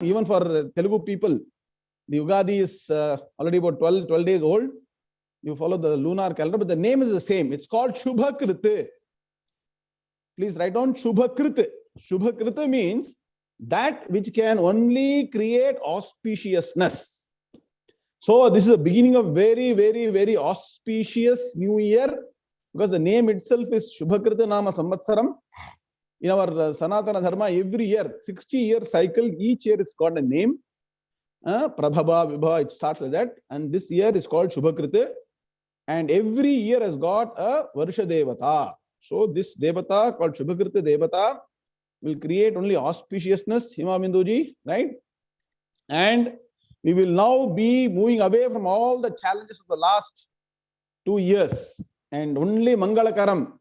Even for Telugu people, the Ugadi is already about 12 days old. You follow the lunar calendar, but the name is the same. It's called Shubhakriti. Please write down Shubhakriti. Shubhakriti means that which can only create auspiciousness. So this is the beginning of very, very, very auspicious new year, because the name itself is Shubhakriti Nama Samvatsaram. In our Sanatana Dharma, every year, 60-year cycle, each year it's got a name. Pada-vibhaaga, it starts like that. And this year is called Shubhakriti. And every year has got a Varsha Devata. So this Devata called Shubhakriti Devata will create only auspiciousness, Himabinduji, right? And we will now be moving away from all the challenges of the last 2 years. And only Mangalakaram,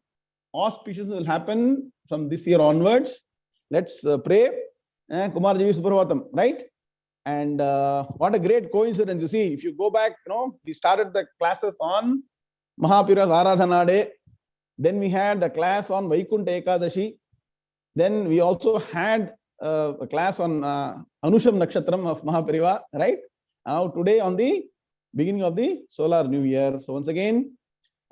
auspiciousness will happen from this year onwards. Let's pray. Kumarji Supravatam, right? And what a great coincidence. You see, if you go back, we started the classes on Mahapira's Aradhana Day. Then we had a class on Vaikuntha Ekadashi. Then we also had a class on Anusham Nakshatram of Mahapiriva, right? Now today on the beginning of the solar new year. So once again,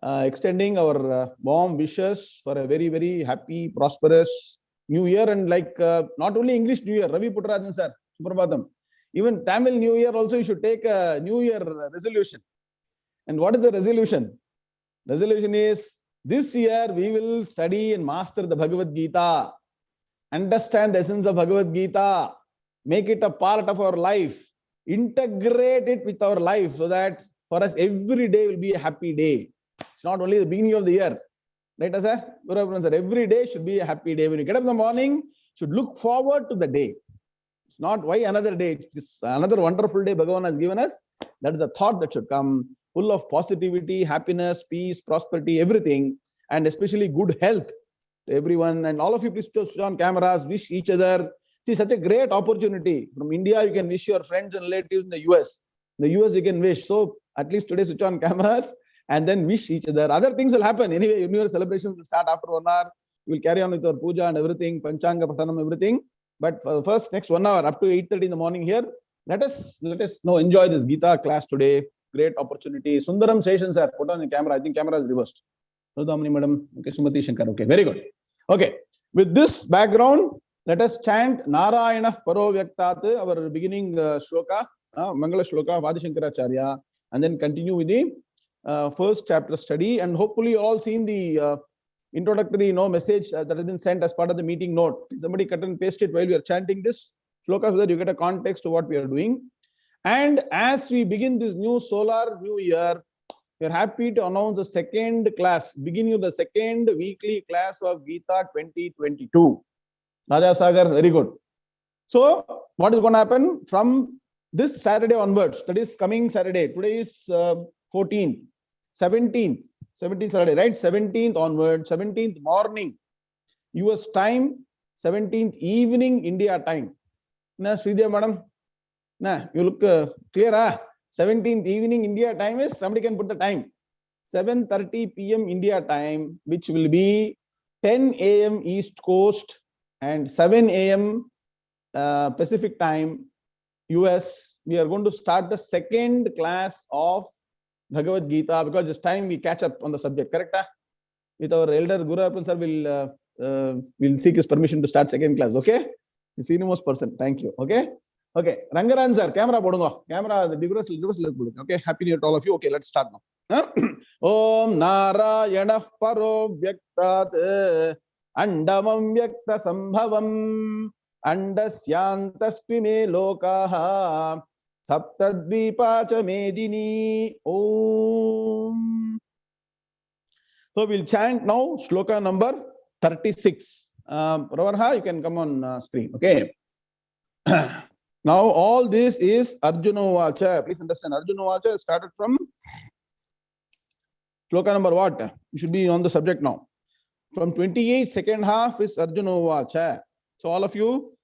extending our warm wishes for a very, very happy, prosperous new year. And like not only English New Year, Ravi Puttarajan sir, Suprabhatam. Even Tamil New Year also, you should take a New Year resolution. And what is the resolution? Resolution is, this year we will study and master the Bhagavad Gita, understand the essence of Bhagavad Gita, make it a part of our life, integrate it with our life, so that for us every day will be a happy day. It's not only the beginning of the year. Right, sir? Every day should be a happy day. When you get up in the morning, you should look forward to the day. It's not why another day. It's another wonderful day Bhagavan has given us. That is the thought that should come, full of positivity, happiness, peace, prosperity, everything, and especially good health to everyone. And all of you, please switch on cameras, wish each other. See, such a great opportunity. From India, you can wish your friends and relatives in the US. In the US, you can wish. So at least today, switch on cameras and then wish each other. Other things will happen. Anyway, New Year celebrations will start after 1 hour. We will carry on with our puja and everything, Panchanga, Patanam, everything. But for the first next 1 hour, up to 8:30 in the morning here, let us now enjoy this Gita class today. Great opportunity. Sundaram Session, sir. Put on the camera. I think camera is reversed. Sudhamani madam. Okay, Sumati Shankar. Okay, very good. Okay. With this background, let us chant Narayana Paro Vyaktat, our beginning shloka, Mangala shloka of Adi Shankaracharya, and then continue with the first chapter study. And hopefully you all seen the introductory message that has been sent as part of the meeting note. Somebody cut and paste it while we are chanting this shloka, so that you get a context to what we are doing. And as we begin this new solar new year, we are happy to announce the second class, beginning of the second weekly class of Gita 2022. Raja Sagar, very good. So what is going to happen from this Saturday onwards? That is coming Saturday. Today is 14th, 17th Saturday, right? 17th onwards, 17th morning, US time, 17th evening, India time. Na, Sridhya madam? Na, you look clear, 17th evening, India time is, somebody can put the time. 7:30 p.m. India time, which will be 10 a.m. East Coast and 7 a.m. Pacific time, US. We are going to start the second class of Bhagavad Gita, because this time we catch up on the subject, correct? With our elder Guru Arpan sir, will seek his permission to start second class, okay? The senior-most person, thank you, okay? Okay, Rangaran sir, camera podungo. Camera, the reverse, okay? Happy New Year to all of you. Okay, let's start now. Om Narayana Paro Vyaktat Andamam Vyakta Sambhavam Andasyantaspi Lokaha Saptadvipacha Medini. Om. So we'll chant now shloka number 36. Pravarha, you can come on screen. Okay. Now all this is Arjuna Vacha. Please understand, Arjuna Vacha started from shloka number what? You should be on the subject now. From 28, second half is Arjuna Vacha. So all of you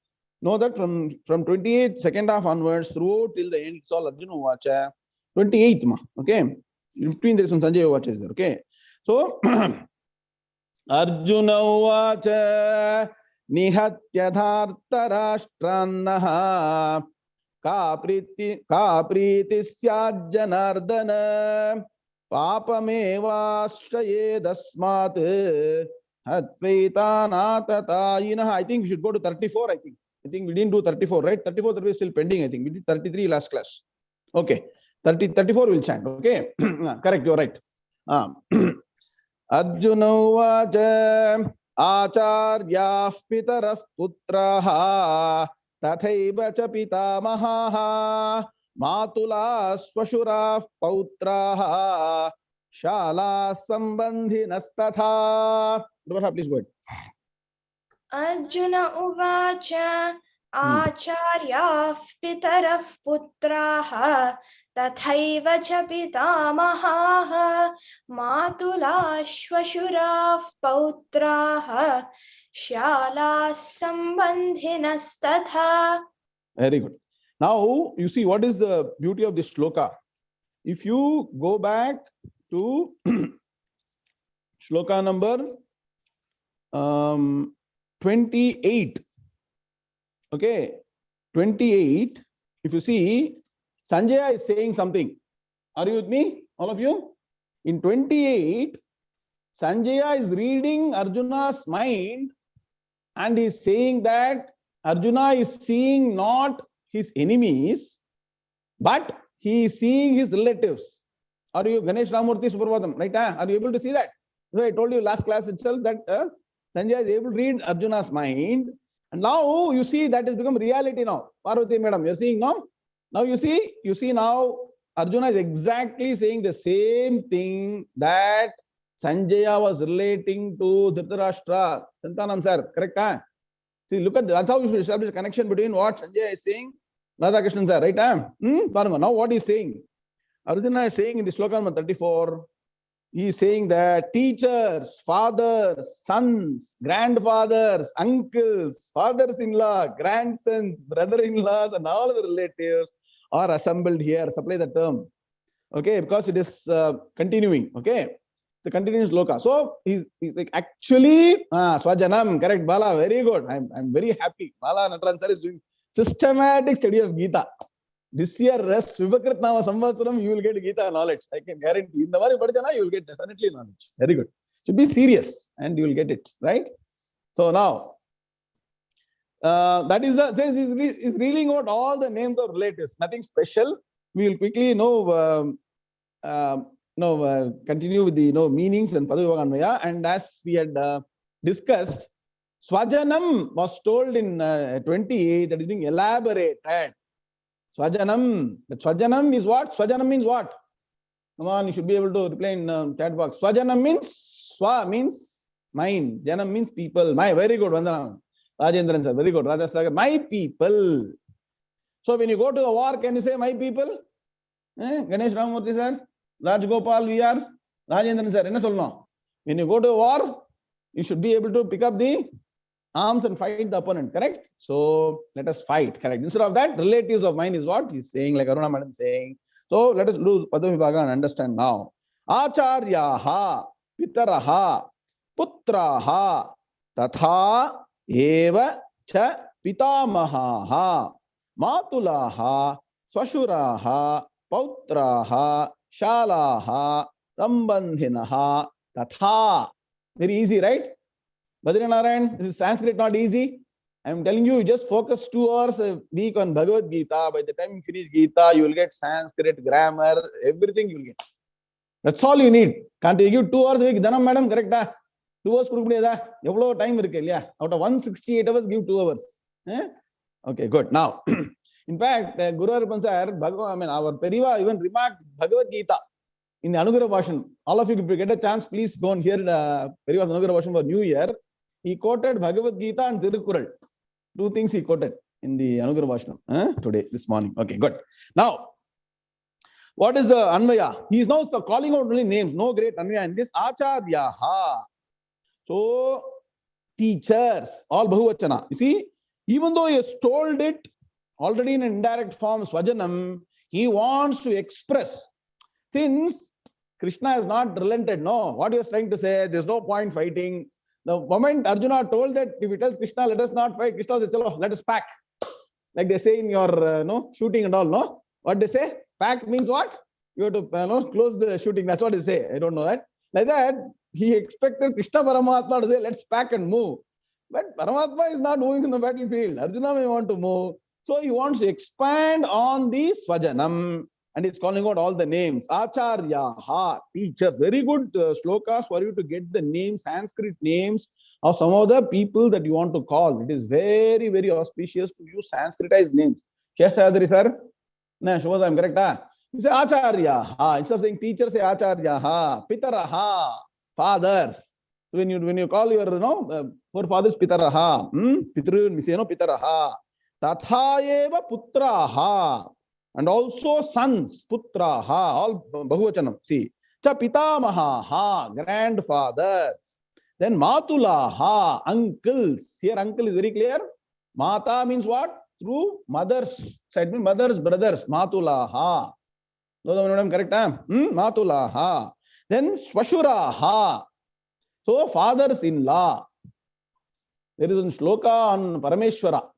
know that from 28, second half onwards, throughout till the end, it's all Arjuna Vacha. 28th, okay? In between there is some Sanjay Vacha there, okay? So, Arjuna Vacha nihatyadhartarashtrannah ka priti syajjanardana papamevashayedasmat Advaitha. I think we should go to 34. I think we didn't do 34, right? 34 that is still pending. I think we did 33 last class. Okay, 34 will chant. Okay, correct. You're right. Arjuna vacha acharyah pitarah putraha tathaiva cha pitamahaha matula swashura pautraha shala sambandhinastatha. Please go ahead. Arjuna uvacha Acharyah pitarah putraha tathaiva cha pitamahaha matula shvashurah pautraha shala sambandhinastatha. Very good. Now you see what is the beauty of this shloka. If you go back to shloka number 28. Okay, 28. If you see, Sanjaya is saying something. Are you with me, all of you? In 28, Sanjaya is reading Arjuna's mind and is saying that Arjuna is seeing not his enemies, but he is seeing his relatives. Are you Ganesh Ramurthy Suprabhatam? Right? Are you able to see that? So I told you last class itself that Sanjaya is able to read Arjuna's mind. And now you see that has become reality now. Parvati madam, you're seeing now? Now you see now Arjuna is exactly saying the same thing that Sanjaya was relating to Dhritarashtra. Santanam sir, correct? See, look at that's how you should establish a connection between what Sanjaya is saying, Radhakrishnan sir, right? Now what he's saying. Arjuna is saying in the sloka number 34, he is saying that teachers, fathers, sons, grandfathers, uncles, fathers-in-law, grandsons, brother-in-laws, and all the relatives are assembled here. Supply the term. Okay, because it is continuing. Okay, it's a continuous sloka. So he's like actually, Swajanam, correct, Bala, very good. I'm very happy. Bala Natran sir is doing systematic study of Gita. This year, Vivakrit Nama Samvatsaram, you will get Gita knowledge. I can guarantee. In the Vari Padjana, you will get definitely knowledge. Very good. Should be serious and you will get it, right? So now, that is is reeling out all the names of relatives. Nothing special. We will quickly continue with the meanings and Pada-vibhaaga Anvaya. And as we had discussed, Swajanam was told in 28 that is being elaborated. Swajanam. The Swajanam is what? Swajanam means what? Come on, you should be able to reply in chat box. Swajanam means Swa means mine. Janam means people. My, very good. Vandana. Rajendran sir, very good. Rajasagar, my people. So when you go to a war, can you say my people? Ganesh Ramurthy sir, Rajgopal VR, Rajendran sir, enna solnom? When you go to a war, you should be able to pick up the arms and fight the opponent, correct? So let us fight, correct? Instead of that, relatives of mine is what he's saying, like Aruna madam saying. So let us do Pada-vibhaaga and understand now. Acharyaha, pitaraha, putraha, tatha, eva, cha, pitamahaha, matulaha, swashuraha, pautraha, shalaha, sambandhinaha, tatha. Very easy, right? Badrinarayan, this is Sanskrit, not easy. I'm telling you, you just focus 2 hours a week on Bhagavad Gita. By the time you finish Gita, you will get Sanskrit, grammar, everything you will get. That's all you need. Can't you give 2 hours a week? Dhanam madam, correct? 2 hours evlo time out of 168 hours, give 2 hours. Okay, good. Now, in fact, Guru Arupan sir, our Periva even remarked Bhagavad Gita in the Anugrah Bhashan. All of you, if you get a chance, please go and hear the Periva's Anugrah Bhashan for New Year. He quoted Bhagavad Gita and Tirukkural. 2 things he quoted in the Anugrah Bhashan today, this morning. Okay, good. Now, what is the Anvaya? He is now calling out only names, no great Anvaya in this. Acharyaha. So, teachers, all Bahuvachana. You see, even though he has told it already in an indirect form, Swajanam, he wants to express. Since Krishna has not relented, no, what he was trying to say, there's no point fighting. The moment Arjuna told that if he tells Krishna, let us not fight, Krishna says, "Chalo, let us pack." Like they say in your shooting and all, no? What they say? Pack means what? You have to close the shooting. That's what they say. I don't know that. Like that, he expected Krishna Paramatma to say, let's pack and move. But Paramatma is not moving in the battlefield. Arjuna may want to move. So he wants to expand on the Swajanam. And he's calling out all the names. Acharya, teacher. Very good slokas for you to get the names, Sanskrit names of some of the people that you want to call. It is very, very auspicious to use Sanskritized names. Sheshadri sir? No, Shubha, I'm correct. You say Acharya. Instead of saying teacher, say Acharya. Pitaraha, fathers. So when you call your forefathers Pitaraha, Pitrun, we say Pitaraha. Tathayeva Putraha. And also sons, Putraha, all Bahuvachanam. See, Cha Pitamaha, grandfathers. Then Matulaha, uncles. Here uncle is very clear. Mata means what? Through mothers. Side means mothers, brothers. Matulaha. I'm correct? Matulaha. Then Swashuraha. So fathers-in-law. There is a sloka on Parameshwara.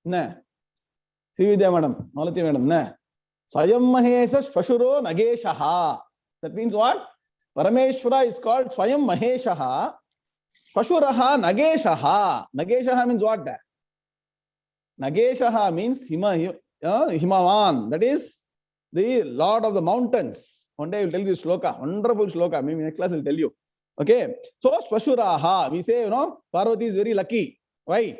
Ne. Srividya madam, Malati madam. Ne. Swayam Mahesha Swashuro Nageshaha. That means what? Parameshwara is called Swayam Maheshaha. Swashuraha Nageshaha. Nageshaha means what? Nageshaha means Himavan. That is the Lord of the mountains. One day I will tell you sloka. Wonderful sloka. Maybe next class I will tell you. Okay. So Swashuraha. We say, Parvati is very lucky. Why?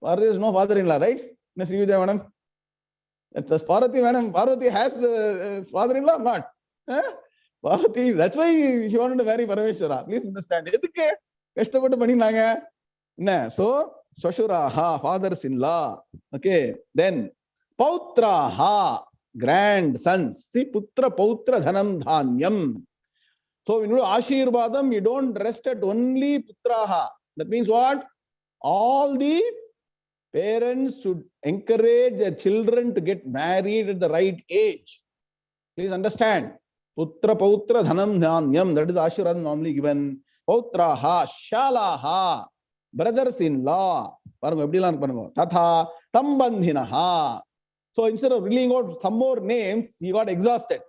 Parvati is no father-in-law, right? Srividya madam. Parvati madam. Parvati has father-in-law or not? Parvati. That's why she wanted to marry Parameshwara. Please understand. So Swashuraha, fathers-in-law. Okay. Then Pautraha, grandsons. See, Putra, Pautra, Dhanam, Dhanyam. So when you do Ashirvadam, you don't rest at only Putraha. That means what? All the parents should encourage their children to get married at the right age. Please understand. Putra, Pautra, Dhanam, Dhanyam. That is Ashirvadam normally given. Pautraha, Shalaha, brothers-in-law. Tatha, Sambandhinaha. So instead of reading out some more names, he got exhausted.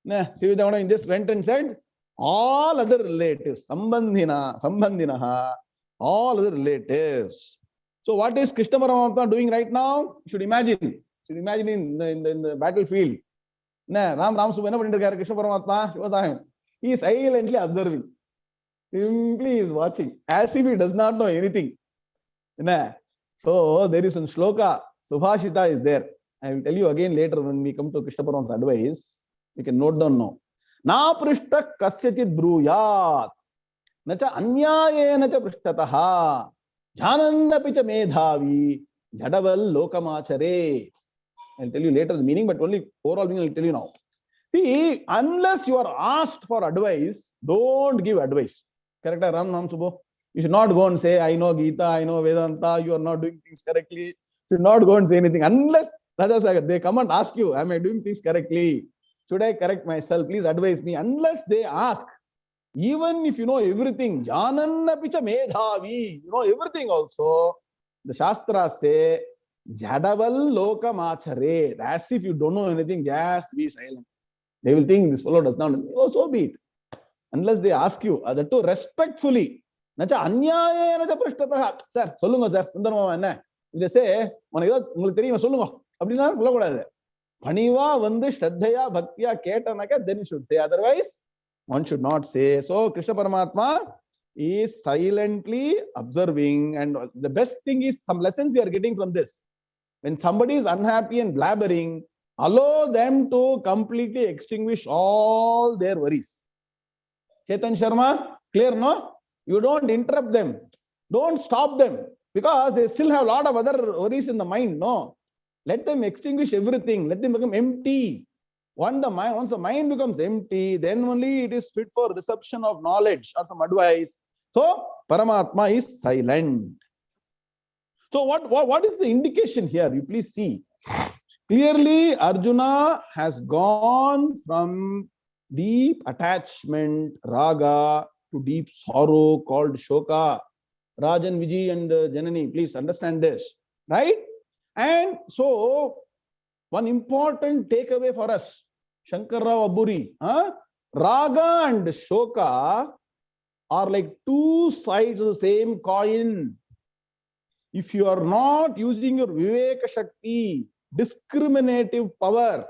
He just went and said, all other relatives, Sambandhinaha, all other relatives. So what is Krishna Paramatma doing right now? You should imagine. In the battlefield. Ram Subhana Krishna Paramatma, he is silently observing. Simply is watching, as if he does not know anything. So there is some sloka, Subhashita is there. I will tell you again later when we come to Krishna Paramatma's advice. You can note down now. Na prishta kasyachit bruyat. Nacha anyayena cha prishtataha. Jhananda picha medhavi. Jadaval lokamachare. I'll tell you later the meaning, but only overall meaning I'll tell you now. See, unless you are asked for advice, don't give advice. Correct, Ram Subho? You should not go and say, I know Gita, I know Vedanta, you are not doing things correctly. You should not go and say anything. Unless they come and ask you, am I doing things correctly? Should I correct myself? Please advise me. Unless they ask, even if you know everything, Jananna picha medhavi, you know everything also, the Shastras say, Jadaval lokamachare. As if you don't know anything, just be silent. They will think this fellow does not know. Oh, so be it. Unless they ask you, that too respectfully. Nacha anyayena cha prishtataha. Sir, solunga sir, Sundarama enna. If they say, ungalku theriyuma solunga. Appadina sollakudadhu. Paniva vandu shraddhaya bhaktiya ketanaka, then you should say. Otherwise, one should not say. So Krishna Paramatma is silently observing, and the best thing is some lessons we are getting from this. When somebody is unhappy and blabbering, allow them to completely extinguish all their worries. Chetan Sharma, clear, no? You don't interrupt them. Don't stop them, because they still have a lot of other worries in the mind, no? Let them extinguish everything. Let them become empty. Once the mind becomes empty, then only it is fit for reception of knowledge or some advice. So, Paramatma is silent. So, what is the indication here? You please see. Clearly, Arjuna has gone from deep attachment, raga, to deep sorrow called Shoka. Rajan, Viji and Janani, please understand this, right? And so, one important takeaway for us, Shankar Rao Aburi, Raga and Shoka are like two sides of the same coin. If you are not using your Viveka Shakti, discriminative power,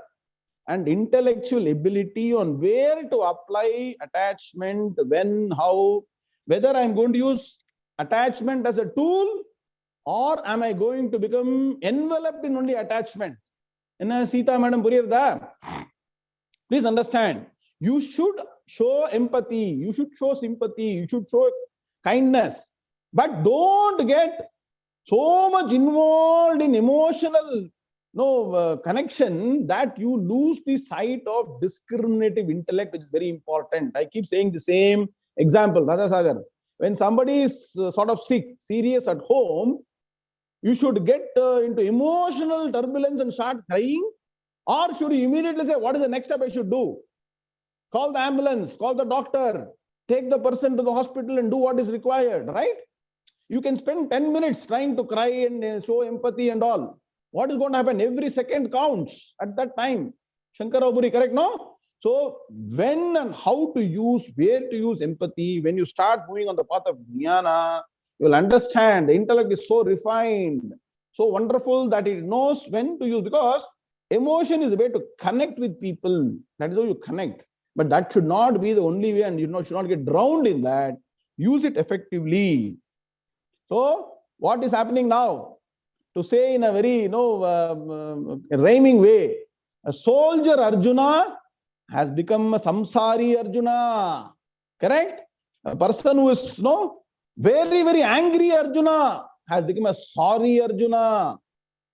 and intellectual ability on where to apply attachment, when, how, whether I'm going to use attachment as a tool or am I going to become enveloped in only attachment. Enna Sita madam puriyarda? Please understand, you should show empathy, you should show sympathy, you should show kindness, but don't get so much involved in emotional connection that you lose the sight of discriminative intellect, which is very important. I keep saying the same example, Raja Sagar. When somebody is sort of sick, serious at home, you should get into emotional turbulence and start crying, or should you immediately say, what is the next step I should do? Call the ambulance, call the doctor, take the person to the hospital and do what is required, right? You can spend 10 minutes trying to cry and show empathy and all. What is going to happen? Every second counts at that time. Shankaraburi, correct, no? So when and how to use, where to use empathy, when you start moving on the path of jnana, you will understand the intellect is so refined, so wonderful that it knows when to use, because emotion is a way to connect with people. That is how you connect. But that should not be the only way, and should not get drowned in that. Use it effectively. So what is happening now? To say in a very rhyming way, a soldier Arjuna has become a samsari Arjuna. Correct? A person who is very, very angry Arjuna has become a sorry Arjuna.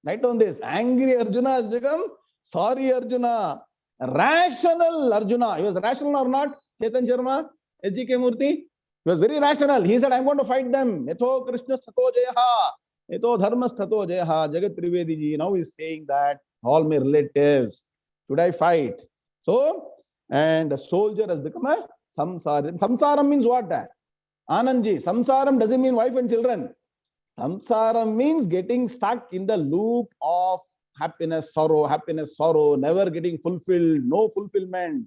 Write down this. Angry Arjuna has become sorry Arjuna. Rational Arjuna. He was rational or not? Chetan Sharma, 𝐻𝐺𝐾 Murthy. He was very rational. He said, I'm going to fight them. Yatho Krishna Sthato Jayaha. Yatho Dharma Sthato Jayaha. Jagat Trivedi ji. Now he's saying that all my relatives, should I fight? So, and a soldier has become a samsara. Samsara means what? Anandji, samsaram doesn't mean wife and children. Samsara means getting stuck in the loop of happiness, sorrow, never getting fulfilled, no fulfillment,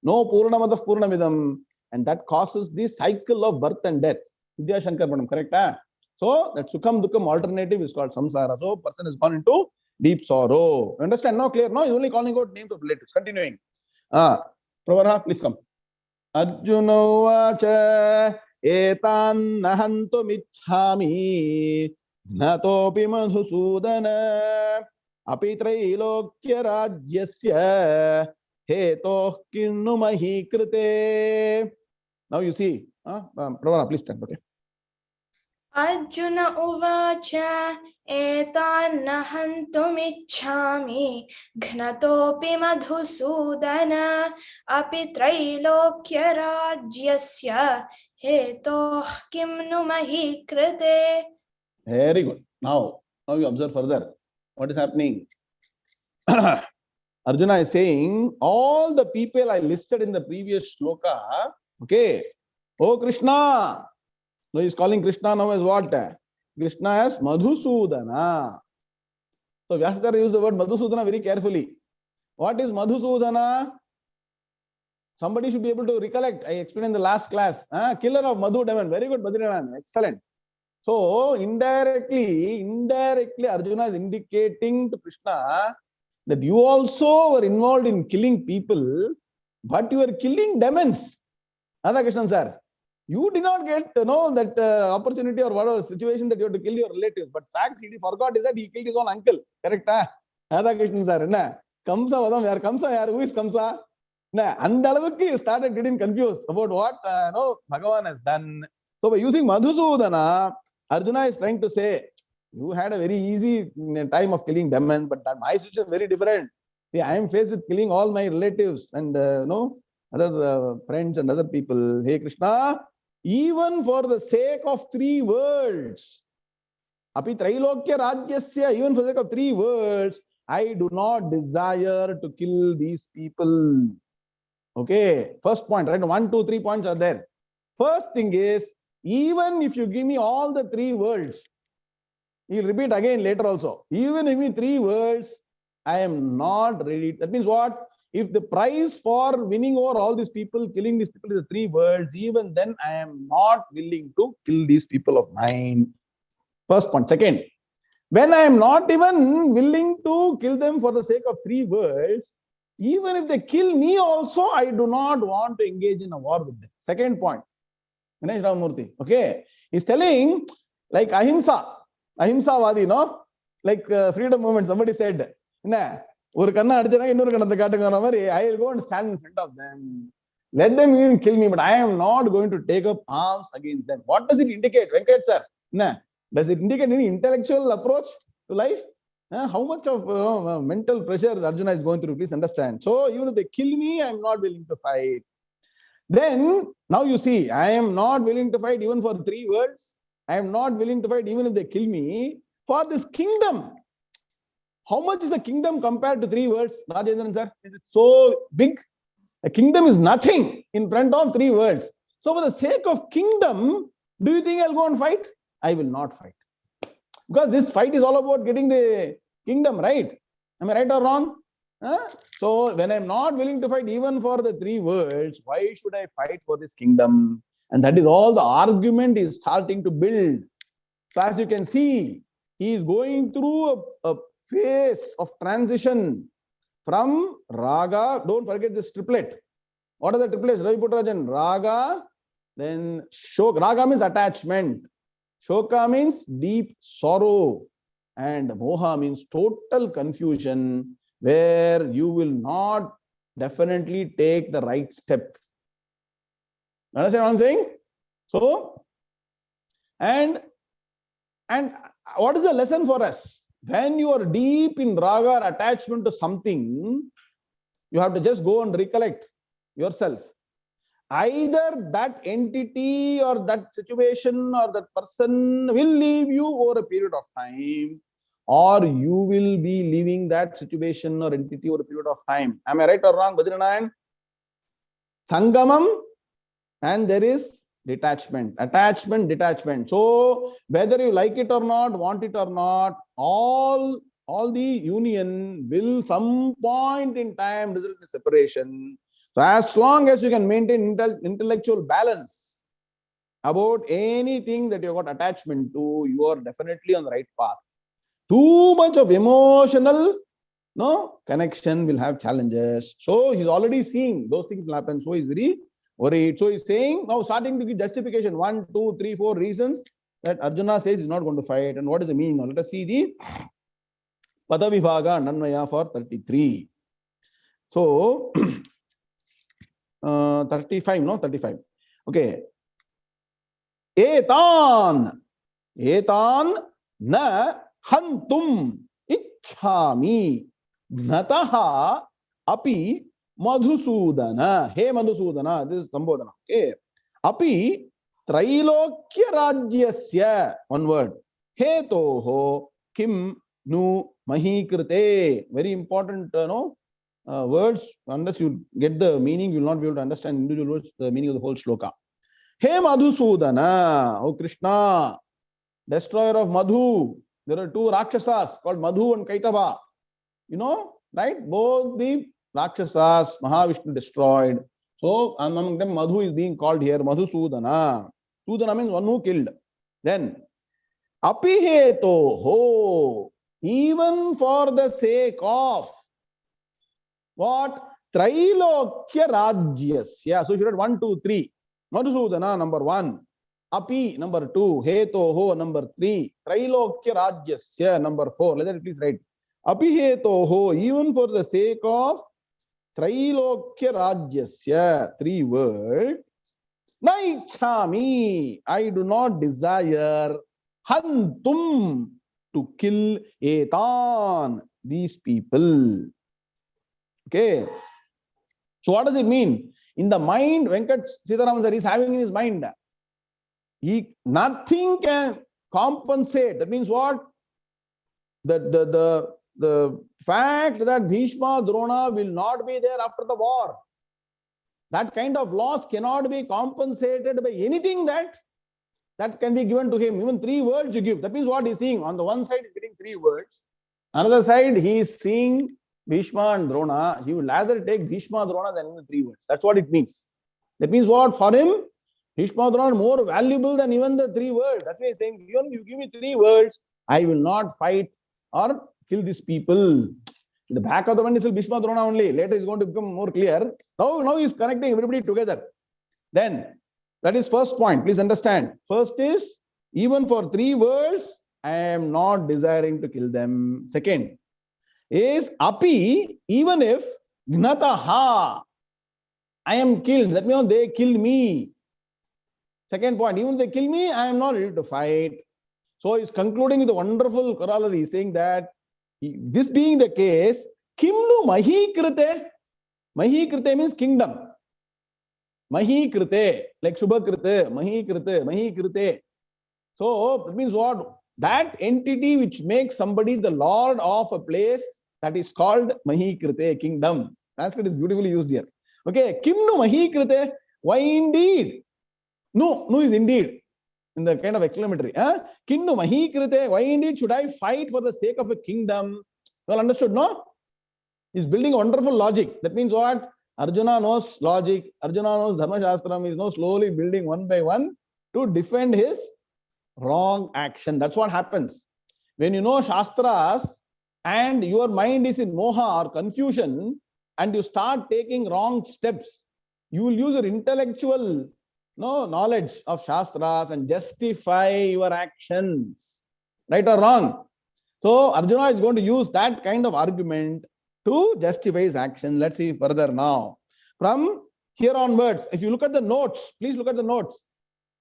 no purnamadah purnamidam, and that causes the cycle of birth and death. Vidya Shankar Madam, correct? So that sukham dukkam alternative is called samsara. So person has gone into deep sorrow. Understand? No, clear? No, he's only calling out names of relatives. Continuing. Pravarna, please come. Arjuna vacha etan nahantum ichhami natopi madhusudana api trailokya rajyasya hetoh kinnumahi krite. Now you see, Pravarna, please stand, okay. Arjuna uvacha etan hantumicchami gnatopi madhusudana api trailokya rajyasya hetoh kim nu mahi krite. Very good. Now you observe further. What is happening? Arjuna is saying, all the people I listed in the previous shloka, okay, oh Krishna. So he is calling Krishna now as what? Krishna as Madhusudana. So Vyasacharya used the word Madhusudana very carefully. What is Madhusudana? Somebody should be able to recollect. I explained in the last class. Killer of Madhu Demon. Very good, Badrinath. Excellent. So indirectly, Arjuna is indicating to Krishna that you also were involved in killing people, but you were killing demons. Radha Krishnan sir. You did not get that opportunity or whatever situation that you have to kill your relatives. But fact he forgot is that he killed his own uncle. Correct? Radha Krishnan sir. Kamsa vadam yaar. Kamsa yaar. Who is Kamsa? Andalavukku he started getting confused about what Bhagavan has done. So by using Madhusudana, Arjuna is trying to say, you had a very easy time of killing demons, but my situation is very different. See, I am faced with killing all my relatives and other friends and other people. Hey Krishna, even for the sake of 3 words, api trailokya rajyasya, even for the sake of 3 words, I do not desire to kill these people. Okay, first point, right? 1, 2, 3 points are there. First thing is, even if you give me all the 3 worlds, he'll repeat again later also. Even if you give me 3 worlds, I am not ready. That means what? If the price for winning over all these people, killing these people is the 3 worlds, even then I am not willing to kill these people of mine. First point. Second, when I am not even willing to kill them for the sake of 3 worlds, even if they kill me also, I do not want to engage in a war with them. Second point. Ganesh Ramamurthy. Okay. He's telling like ahimsa. Ahimsa vadi, no? Like freedom movement. Somebody said, nah, I will go and stand in front of them. Let them even kill me, but I am not going to take up arms against them. What does it indicate, Venkat sir? Nah. Does it indicate any intellectual approach to life? How much of mental pressure Arjuna is going through? Please understand. So even if they kill me, I am not willing to fight. Then now you see, I am not willing to fight even for 3 words. I am not willing to fight even if they kill me for this kingdom. How much is a kingdom compared to 3 words, Rajendran sir? Is it so big? A kingdom is nothing in front of 3 words. So for the sake of kingdom, do you think I'll go and fight? I will not fight. Because this fight is all about getting the kingdom, right? Am I right or wrong? So when I'm not willing to fight even for the 3 worlds, why should I fight for this kingdom? And that is all the argument is starting to build. So as you can see, he is going through a phase of transition from raga. Don't forget this triplet. What are the triplets? Ravi Puttarajan. Raga, then shoka. Raga means attachment. Shoka means deep sorrow. And moha means total confusion, where you will not definitely take the right step. Understand what I'm saying? So, and what is the lesson for us? When you are deep in raga or attachment to something, you have to just go and recollect yourself. Either that entity or that situation or that person will leave you over a period of time, or you will be leaving that situation or entity over a period of time. Am I right or wrong, Bajranayan? Sangamam, and there is detachment, attachment, detachment. So whether you like it or not, want it or not, all the union will some point in time result in separation. So as long as you can maintain intellectual balance about anything that you got attachment to, you are definitely on the right path. Too much of emotional connection will have challenges. So he's already seeing those things will happen. So he's very worried. So he's saying, now starting to give justification, 1, 2, 3, 4 reasons that Arjuna says he's not going to fight. And what is the meaning? Now let us see the Pada-vibhaaga and Anvaya for 33. So 35, no? 35. Okay. Etan na hantum ichhami gnataha api Madhusudana. Hey Madhusudana, this is Sambodhana. Okay. Api Trailokya Rajyasya. One word. Hetoho kim nu mahikrite. Very important, words. Unless you get the meaning, you will not be able to understand individual words, the meaning of the whole shloka. Hey Madhusudana. Oh Krishna, destroyer of Madhu. There are 2 Rakshasas called Madhu and Kaitava. You know, right? Both the Rakshasas, Mahavishnu destroyed. So among them, Madhu is being called here Madhusudana. Sudana means one who killed. Then, Apiheto ho, even for the sake of what? Trailokya Rajyasya. So you should have 1, 2, 3. Madhusudana, number 1. Api, number 2. Heto ho, number 3. Trailokya Rajyasya, number 4. Let that please write. Apiheto ho, even for the sake of Trailokya Rajyasya, 3 words. Naichhami, I do not desire hantum, to kill etan, these people. Okay. So what does it mean? In the mind, Venkat Sitaraman is having in his mind, nothing can compensate. That means what? The fact that Bhishma, Drona will not be there after the war. That kind of loss cannot be compensated by anything that can be given to him. Even 3 words you give. That means what he's seeing. On the one side, he's getting 3 words. Another side, he is seeing Bhishma and Drona. He will rather take Bhishma Drona than the 3 words. That's what it means. That means what? For him, Bhishma Drona are more valuable than even the 3 words. That's why he's saying, even you give me 3 words, I will not fight or kill these people. In the back of the mind is Bhishma Drona only. Later it's going to become more clear. Now he's connecting everybody together. Then, that is first point. Please understand. First is, even for 3 words, I am not desiring to kill them. Second is, api, even if gnataha, I am killed. That means they kill me. Second point, even if they kill me, I am not ready to fight. So he's concluding with a wonderful corollary, saying that this being the case, kimnu mahi krite. Mahi krite means kingdom. Mahi krite, like Shubha krite, mahi krite, mahi krite. So it means what? That entity which makes somebody the lord of a place, that is called mahi krite, kingdom. Sanskrit is beautifully used here. Okay, kimnu mahi krite. Why indeed? No is indeed. In the kind of exclamatory. Kinnu mahi krite. Why indeed should I fight for the sake of a kingdom? Well understood, no? He's building a wonderful logic. That means what? Arjuna knows logic. Arjuna knows Dharma Shastram. He's now slowly building one by one to defend his wrong action. That's what happens. When you know Shastras and your mind is in moha or confusion and you start taking wrong steps, you will use your intellectual knowledge of Shastras and justify your actions. Right or wrong? So Arjuna is going to use that kind of argument to justify his action. Let's see further now. From here onwards, if you look at the notes, please look at the notes.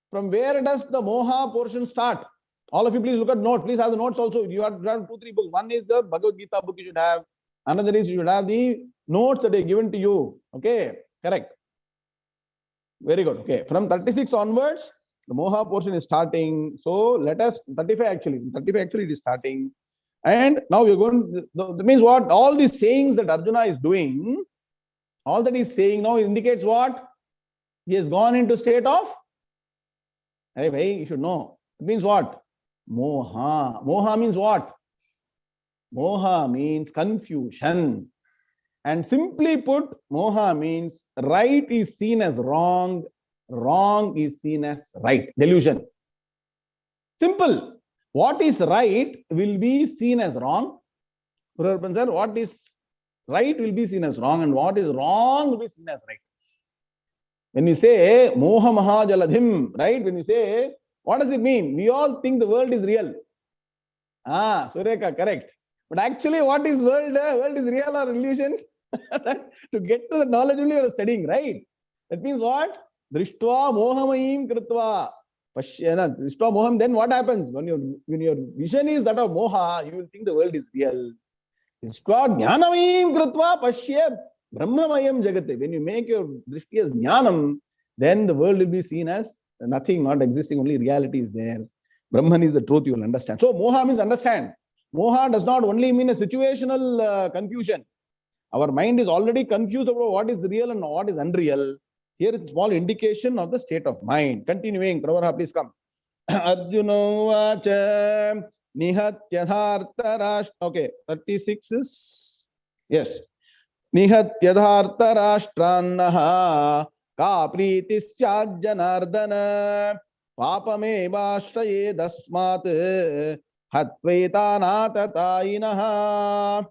From where does the moha portion start? All of you please look at notes. Please have the notes also. You have 2-3 books. One is the Bhagavad Gita book you should have. Another is you should have the notes that are given to you. Okay, correct. Very good. Okay, from 36 onwards, the moha portion is starting. So let us, 35 actually it is starting. And now we're going, that means what? All these sayings that Arjuna is doing, all that he's saying now indicates what? He has gone into state of, hey, bhai, you should know. It means what? Moha. Moha means what? Moha means confusion. And simply put, moha means right is seen as wrong, wrong is seen as right. Delusion. Simple. What is right will be seen as wrong. What is right will be seen as wrong, and what is wrong will be seen as right. When you say moha mahajaladhim, right? When you say, what does it mean? We all think the world is real. Sureka, correct. But actually, what is world? World is real or illusion? To get to the knowledge only you are studying, right? That means what? Drishtva mohamayim kritva. Drishtva moham, then what happens? When your vision is that of moha, you will think the world is real. Drishtva jnanamayim kritva pashya brahmamayam jagate. When you make your drishti as jnanam, then the world will be seen as nothing, not existing, only reality is there. Brahman is the truth, you will understand. So moha means understand. Moha does not only mean a situational confusion. Our mind is already confused about what is real and what is unreal. Here is a small indication of the state of mind. Continuing, Prabhupada, please come. Arjuna vacha nihatyadharta. Okay, 36 is, yes. Nihatyadharta rashtranaha ka priti syad janardana papamevashtaye dasmat Advaitha tatayinaha.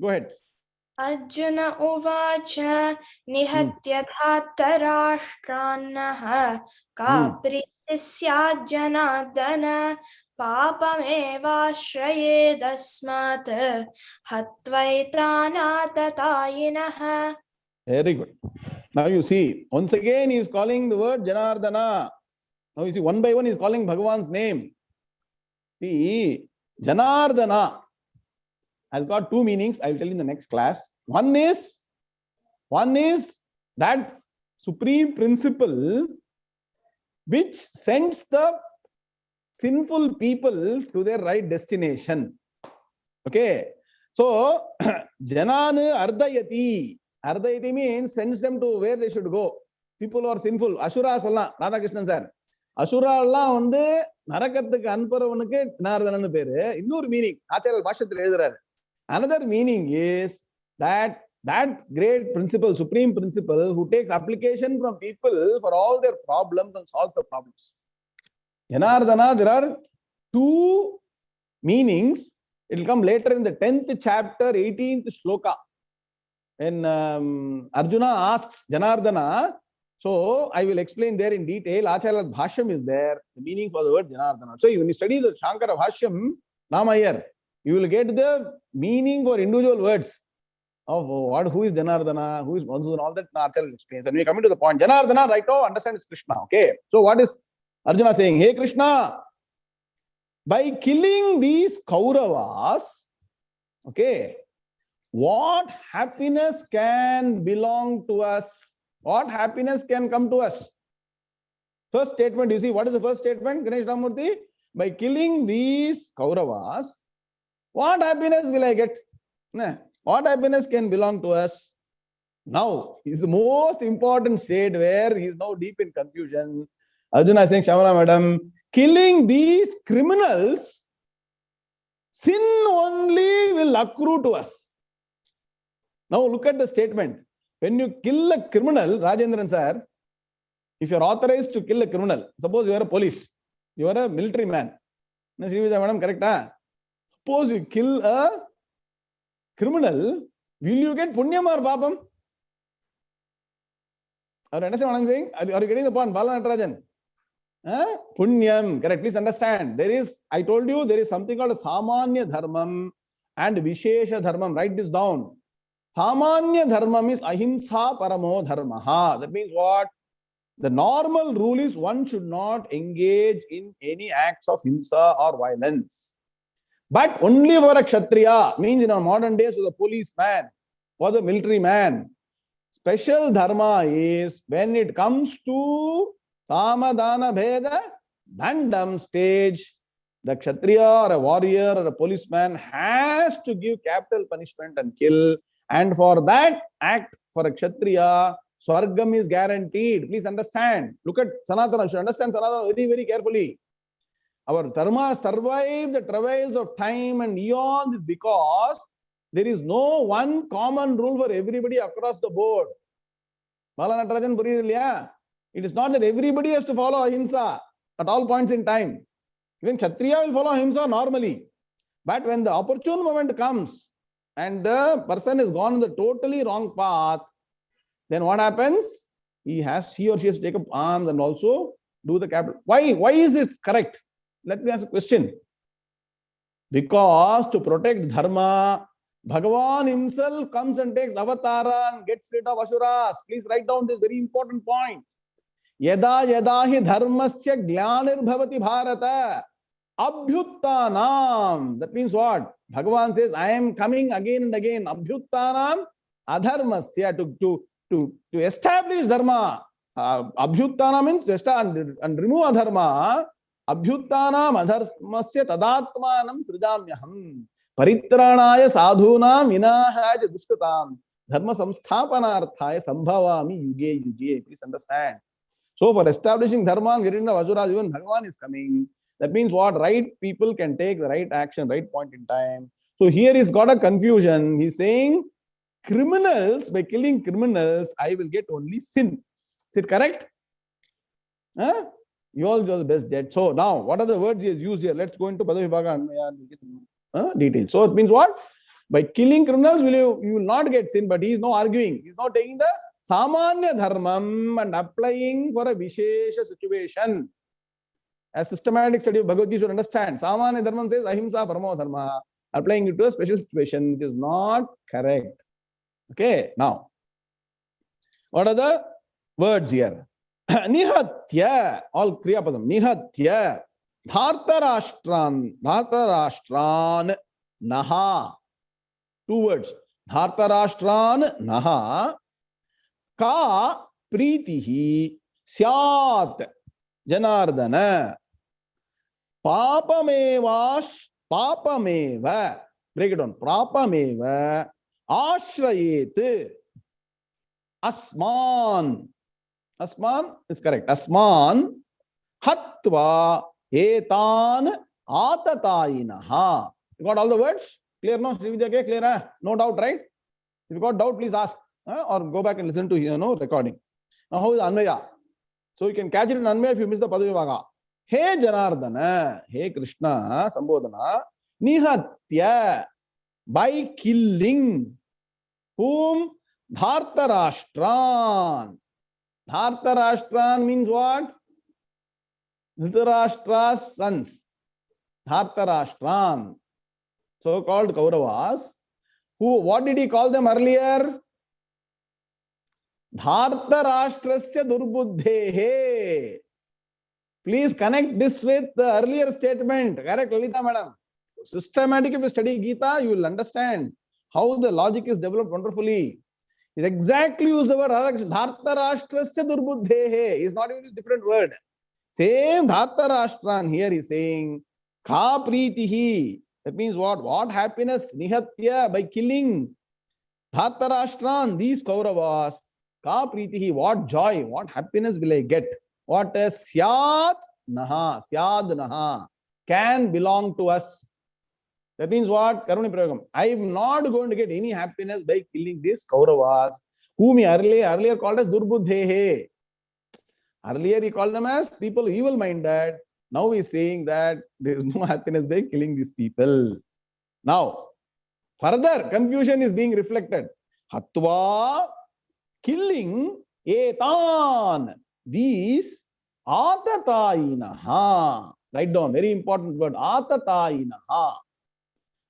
Go ahead. Arjuna uvacha nihatyathatarashtranaha kapritisya janardana papamevashraye dasmat Advaitha tatayinaha. Very good. Now you see, once again he is calling the word Janardana. Now you see, one by one he is calling Bhagavan's name. See, Janardana has got 2 meanings. I will tell you in the next class. One is that supreme principle which sends the sinful people to their right destination. Okay. So, Janana Ardayati. Ardayati means sends them to where they should go. people who are sinful. Asuras alla, Radha Krishnan sir. Asura alla வந்து நரகத்துக்கு அனுப்புறவனுக்கு ஜனார்தனன்னு பேரு. இன்னொரு meaning ஆச்சாரியர் பாஷ்யத்தில் எழுதுறாரு. Another meaning is that great principle, supreme principle, who takes application from people for all their problems and solves the problems. Janardana, there are two meanings. It will come later in the 10th chapter, 18th shloka. When Arjuna asks Janardana, so I will explain there in detail. Acharya's Bhashyam is there, the meaning for the word Janardana. So when you study the Shankara Bhashyam, Ramayar, you will get the meaning for individual words of who is Janardana, who is Madhusudan, all that Acharya explains. And we are coming to the point. Janardana, right now, understand it's Krishna. Okay. So what is Arjuna saying? Hey Krishna, by killing these Kauravas, okay, what happiness can belong to us? What happiness can come to us? First statement, you see, what is the first statement? Ganesh Ramurthy, by killing these Kauravas, what happiness will I get? What happiness can belong to us? Now is the most important state where he is now deep in confusion. Arjuna is saying, Shamala madam, killing these criminals, sin only will accrue to us. Now look at the statement. When you kill a criminal, Rajendran sir, if you are authorized to kill a criminal, suppose you are a police, you are a military man. Madam, correct? Suppose you kill a criminal, will you get punyam or papam? Are you understand what I am saying? Are you getting the point? Bala Natarajan? Punyam, correct. Please understand. There is, I told you, there is something called a Samanya Dharmam and Vishesha Dharmam. Write this down. Samanya Dharmam is Ahimsa Paramo Dharmaha. That means what? The normal rule is one should not engage in any acts of himsa or violence. But only for a Kshatriya, means in our modern days for the policeman, for the military man. Special dharma is when it comes to Samadana Bheda Dandam stage, the Kshatriya or a warrior or a policeman has to give capital punishment and kill. And for that act, for a Kshatriya, Swargam is guaranteed. Please understand. Look at Sanatana. You should understand Sanatana very, very carefully. Our dharma survived the travails of time and eons because there is no one common rule for everybody across the board. It is not that everybody has to follow ahimsa at all points in time. Even Kshatriya will follow ahimsa normally. But when the opportune moment comes and the person has gone on the totally wrong path, then what happens? He or she has to take up arms and also do the capital. Why is it correct? Let me ask a question. Because to protect dharma, Bhagavan himself comes and takes avatara and gets rid of asuras. Please write down this very important point. Yada yada hi dharmasya glanir bhavati bharata abhyuttanam. That means what? Bhagavan says, I am coming again and again. Abhyuttanam adharmasya to establish dharma. Abhyuttana means to establish and remove adharma. Abhyuttanam adharmasya tadatmanam srijamyaham. Paritranaya sadhunam vinahaya dushkatam. Dharma samsthapanarthaya sambhavami yuge yuge. Please understand. So for establishing dharma and getting rid of asuras, even Bhagavan is coming. That means what? Right people can take the right action, right point in time. So here he's got a confusion. He's saying, criminals, by killing criminals, I will get only sin. Is it correct? You all do the best judge. So now, what are the words he has used here? Let's go into Pada-vibhaaga and Anvaya details. So it means what? By killing criminals, you will not get sin, but he is now arguing. He is now taking the Samanya Dharmam and applying for a Vishesha situation. A systematic study of Bhagavad Gita should understand. Samanya Dharmam says Ahimsa Paramo Dharma. Applying it to a special situation, which is not correct. Okay, now, what are the words here? Nihatya, all Kriya Padam. Nihatya, Dhartarashtran Naha. Two words. Dhartarashtran Naha. Ka Pritihi Syat Janardana. Papameva. Break it down. Papameva Ashrayet Asman. Asman is correct. Asman hatva etan atatayinaha. You got all the words? Clear now? Srividya, clear? Huh? No doubt, right? If you got doubt, please ask or go back and listen to recording. Now, how is Anvaya? So you can catch it in Anvaya if you miss the Pada-vibhaaga. He Janardana, He Krishna, Sambodhana, Nihatya, by killing whom? Dhartarashtran. Dhartarashtran means what? Dhritarashtra's sons. Dhartarashtran. So called Kauravas. Who? What did he call them earlier? Dhartarashtrasya durbuddhehe. Please connect this with the earlier statement. Correct, Lalita madam? Systematically, if you study Gita, you will understand how the logic is developed wonderfully. He exactly used the word Dhartarashtrasya durbuddhehe. It's not even a different word. Same Dhartarashtran here is saying Ka pritihi. That means what? What happiness? Nihatya, by killing Dhartarashtran, these Kauravas. Ka pritihi, what joy, what happiness will I get? What is syad naha, can belong to us. That means what? Karuni Prayogam. I am not going to get any happiness by killing these Kauravas, whom he earlier called as Durbuddhehe. Earlier he called them as people evil-minded. Now he is saying that there is no happiness by killing these people. Now, further confusion is being reflected. Hatva, killing etan, these atatayinaha. Write down, very important word, atatayinaha.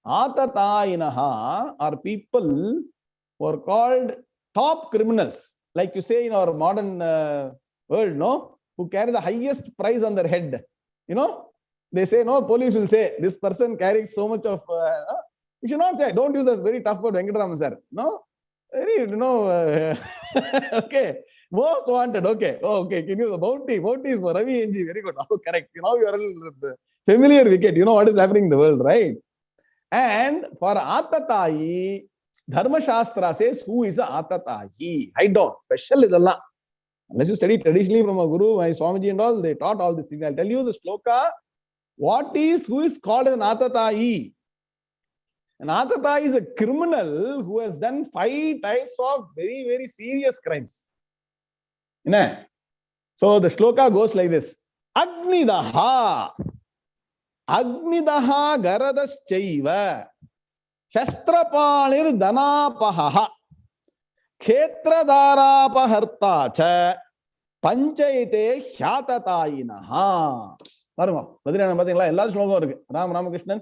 Atatayinaha are people who are called top criminals, like you say in our modern world, no? Who carry the highest price on their head. They say, no, police will say, this person carries so much of, you should not say, don't use this very tough word, Venkataraman sir. No? Very, okay. Most wanted, okay. Oh, okay, can you use the bounty? Bounty is for Ravi NG, very good. Oh, correct. Now you are a little familiar wicket. You know what is happening in the world, right? And for Atatayi, Dharma Shastra says, who is a Atatayi? I don't. Special is Allah. Unless you study traditionally from a guru, my Swamiji and all, they taught all these things. I'll tell you the sloka. Who is called an Atatayi? An Atatayi is a criminal who has done 5 types of very, very serious crimes. So the sloka goes like this. Agnidaha. Agnidaha garadaschaiva. Shastrapanir danapahaha. Khetradarapaharta cha panchayate hyatatayinaha. Ram Ramakrishnan.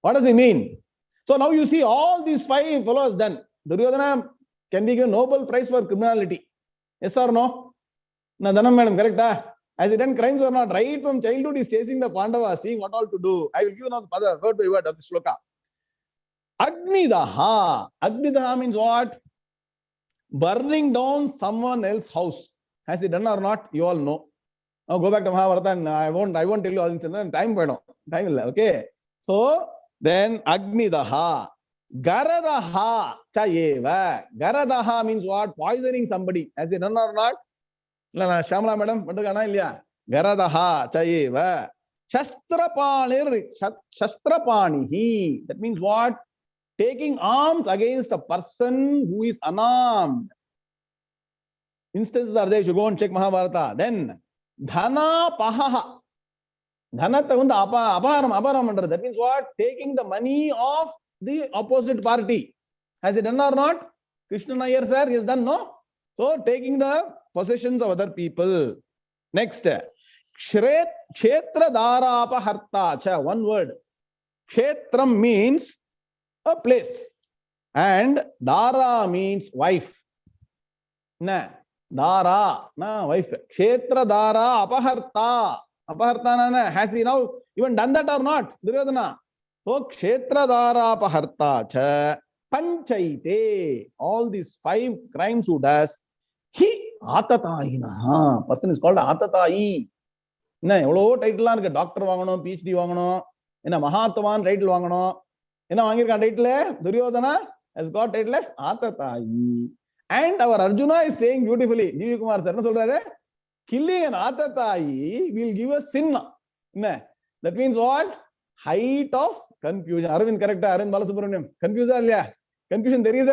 What does he mean? So now you see all these 5 fellows done. Duryodhana can be given Nobel Prize for criminality. Yes or no? Na Dhanam madam, correct? Has he done crimes or not? Right from childhood, he is chasing the Pandavas, seeing what all to do. I will give you now the word by word of the sloka. Agnidaha. Agnidaha means what? Burning down someone else's house. Has he done or not? You all know. Now go back to Bhavaartha and I won't tell you all this. Time will, okay. So then Agnidaha. Garadaha chayeva. Garadaha means what? Poisoning somebody. Has he done or not? Shamla madam, Garadaha chayeva. Shastrapanihi. That means what? Taking arms against a person who is unarmed. Instances are there. You go and check Bhavaartha. Then Dhana Pahaha. Dhana Aparam. That means what? Taking the money of the opposite party. Has he done or not? Krishna Nair sir, he has done, no? So taking the possessions of other people. Next. Kshetradarapaharta. One word. Kshetram means a place. And Dara means wife. Dara, wife. Kshetra Dara Apaharta. Apaharta, has he now even done that or not? Duryodhana. So Kshetra Dara Apaharta cha Panchaite. All these 5 crimes who does, he Atatayinaha. Person is called Atatayi. Title doctor Wangano, PhD Wangano, in a Mahatman title Wangano. In a title, Duryodhana has got title as Atatayi. And our Arjuna is saying beautifully, Kumar sir, killing an Atatayi will give a sin. That means what? Height of confusion. Arvind correct. Arvind Balasubramaniam. Confusion there is.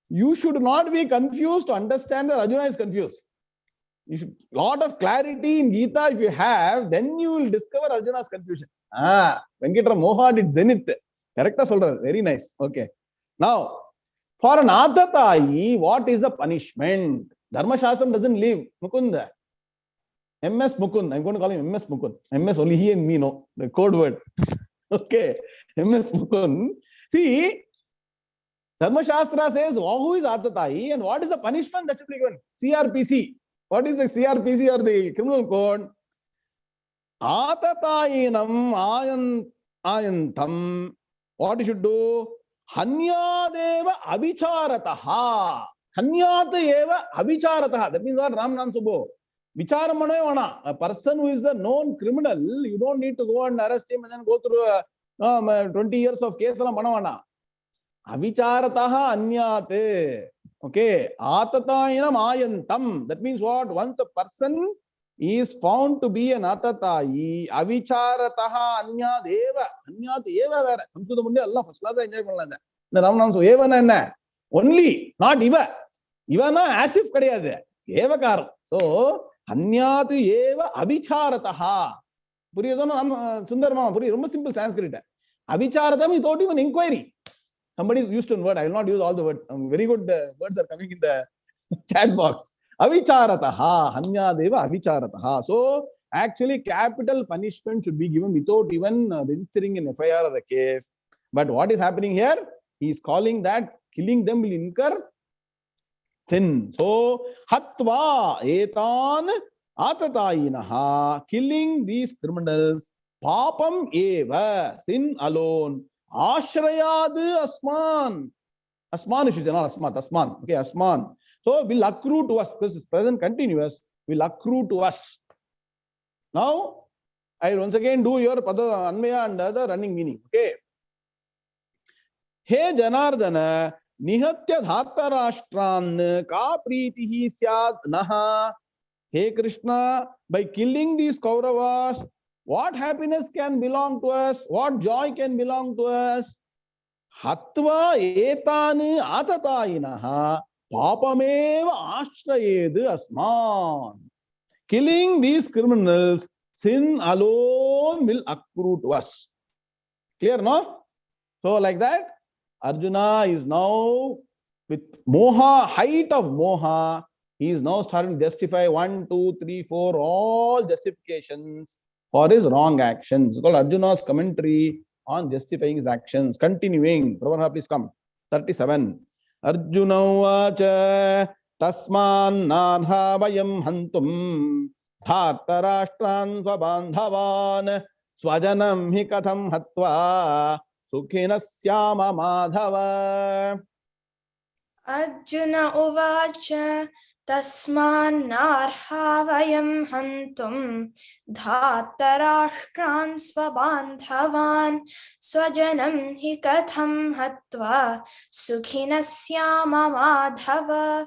You should not be confused to understand that Arjuna is confused. You should lot of clarity in Gita if you have, then you will discover Arjuna's confusion. Venkatra Moha did zenith. Correct, soldier. Very nice. Okay. Now, for an Atatayi, what is the punishment? Dharma Shastram doesn't leave. Mukund. MS Mukund. I'm going to call him MS Mukund. MS only he and me know. The code word. Okay. MS Mukund. See, Dharma Shastra says, who is Atatayi and what is the punishment that should be given? CRPC. What is the CRPC or the criminal code? Atatayinam ayantam. What you should do? Hanyadeva abhicharataha. Hanyadeva abhicharataha. That means what? Ram Nam Subho. Vicharamana. A person who is a known criminal, you don't need to go and arrest him and then go through 20 years of case. Avicharataha anyate. Okay. Atatayinam ayantam. That means what? Once a person is found to be an Atatayi, avicharataha anyadeva. Anyadeva vera. Samskritam mundi Allah first class enjoy pannala. The Ramanam so eva na only, not iva. Iva na as if kadiyadu. Eva karam. So anyat eva avicharataha. Puriyadho na Sundar Mama puri romba simple Sanskrit. Avicharataha without even inquiry. Somebody used one word. I will not use all the words. Very good words are coming in the chat box. Avicharataha. Hanyadeva avicharataha. So, actually, capital punishment should be given without even registering an FIR or a case. But what is happening here? He is calling that killing them will incur sin. So, hatva etan atatayinaha. Killing these criminals. Papam eva. Sin alone. Ashrayad asman. Asman is not asmat. Asman. Okay, asman. So will accrue to us. This is present continuous. Will accrue to us. Now, I will once again do your Pada, Anvaya and other running meaning. Okay. He Janardana nihatya dhartarashtran ka pritihi syad naha. Hey Krishna, by killing these Kauravas, what happiness can belong to us? What joy can belong to us? Hatva etani atatayinaha papameva ashrayedu asman. Killing these criminals, sin alone will accrue to us. Clear, no? So like that, Arjuna is now with moha, height of moha, he is now starting to justify 1, 2, 3, 4, all justifications for his wrong actions. It's called Arjuna's commentary on justifying his actions. Continuing. Prabhupada, please come. 37. Arjuna vacha tasman narha vayam hantum dhartarashtran svabandhavan swajanam hi katham hatva sukhina syama madhava. Arjuna uvacha tasman narha vayam hantum dhartarashtran svabandhavan swajanam hi katham hatva sukhina syama madhava.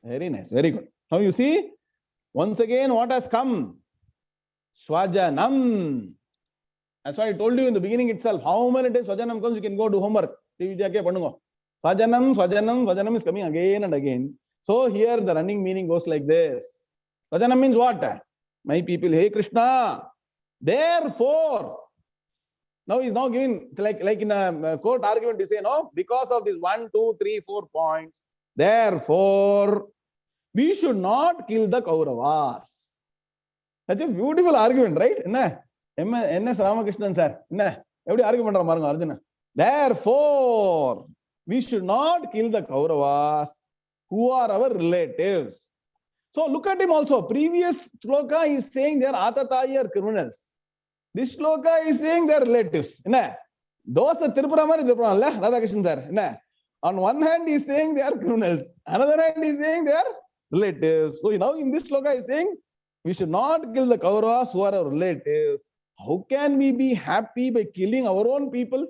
Very nice, very good. Now you see, once again what has come? Swajanam. That's why I told you in the beginning itself, how many times Swajanam comes, you can go do homework. Swajanam, Swajanam, Swajanam is coming again and again. So here the running meaning goes like this. Swajanam means what? My people, hey Krishna, therefore. Now he's now giving, like in a court argument, he say, no, because of this 1, 2, 3, 4 points, therefore, we should not kill the Kauravas. That's a beautiful argument, right? N.S. Ramakrishnan sir. Every argument of Arjuna. Therefore, we should not kill the Kauravas who are our relatives. So look at him also. Previous sloka is saying they are Atatayi or criminals. This sloka is saying they are relatives. Those are Tirupura Radhakrishnan sir. On one hand, he is saying they are criminals. Another hand, he is saying they are relatives. So now in this sloka, he is saying we should not kill the Kauravas who are our relatives. How can we be happy by killing our own people?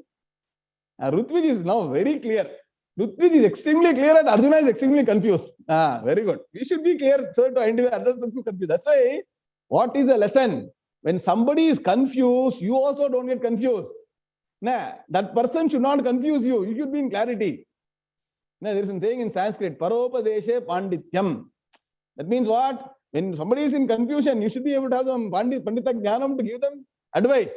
Rutvij is now very clear. Ritwik is extremely clear and Arjuna is extremely confused. Very good. We should be clear, sir, to identify others who confused. That's why, what is a lesson? When somebody is confused, you also don't get confused. Nah, that person should not confuse you. You should be in clarity. Nah, there is a saying in Sanskrit, Paropadeshe Pandityam. That means what? When somebody is in confusion, you should be able to have some Pandita Jnanam to give them advice.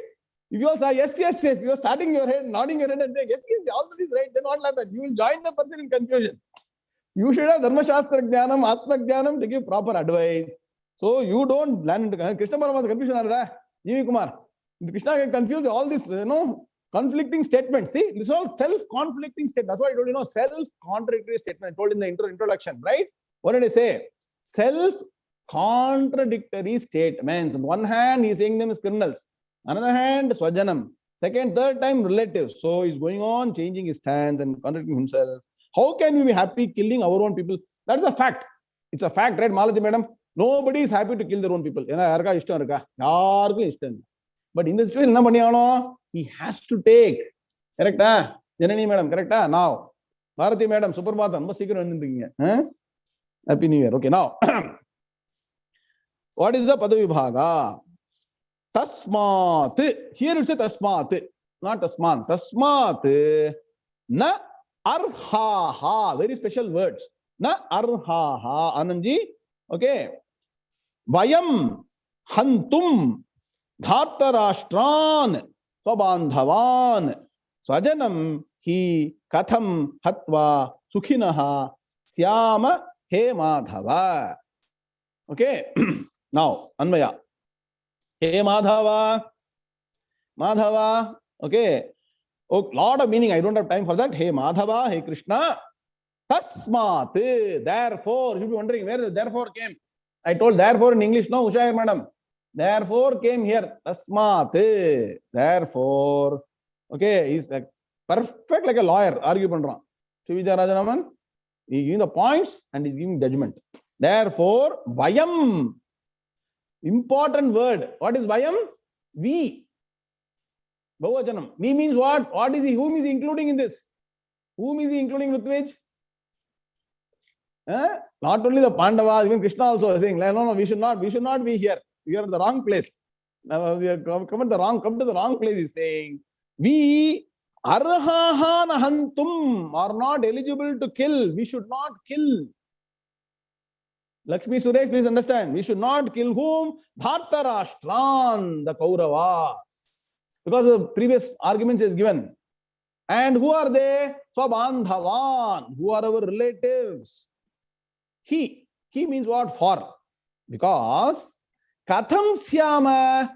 If you all say yes, yes, yes, you are starting your head, nodding your head and saying yes, yes, all that is right, then what will happen? You will join the person in confusion. You should have Dharma Shastra Jnanam, Atma Jnanam to give proper advice. So you don't land into Krishna Paramahansa confusion. G.V. Kumar. Krishna get confused, all this, conflicting statements. See, this is all self-conflicting statements. That's why I told you, self-contradictory statement. I told in the introduction, right? What did I say? Self-contradictory statements. On one hand, he's saying them as criminals. Another hand, Swajanam. Second, third time, relatives. So he's going on changing his stance and contradicting himself. How can we be happy killing our own people? That is a fact. It's a fact, right, Malaji madam? Nobody is happy to kill their own people. But in this situation, he has to take. Correct? Janani madam, correct? Now, Bharati madam, Suprabhatam, Happy New Year. Okay, now, what is the Pada-vibhaaga? Tasmat. Here it's a tasmat, not tasman. Tasmat na arhaha. Very special words. Na arhaha. Anandji. Okay. Vayam hantum dhartarashtran swabandhavan swajanam hi katham hatva sukhinaha syama he madhava. Okay. Now, Anvaya. Hey Madhava, Madhava, okay. Oh, lot of meaning. I don't have time for that. Hey Madhava, hey Krishna. Tasmat, therefore. You should be wondering where the therefore came. I told therefore in English, no, Usha madam. Therefore came here. Tasmat, therefore. Okay, he's like perfect like a lawyer. Argue pandran. Shivija Rajanaman. He's giving the points and he's giving judgment. Therefore, Vayam. Important word. What is Vayam? We. Bhavajanam. We means what? What is he? Whom is he including in this? Whom is he including with which? Not only the Pandavas, even Krishna also is saying, no, we should not be here. We are in the wrong place. We have come to the wrong place. He's saying, we arhaha nahantum are not eligible to kill. We should not kill. Lakshmi Suresh, please understand. We should not kill whom? Dhartarashtran, the Kauravas. Because the previous arguments is given. And who are they? Swabandhavan, who are our relatives. He means what? For. Because Katham Syama,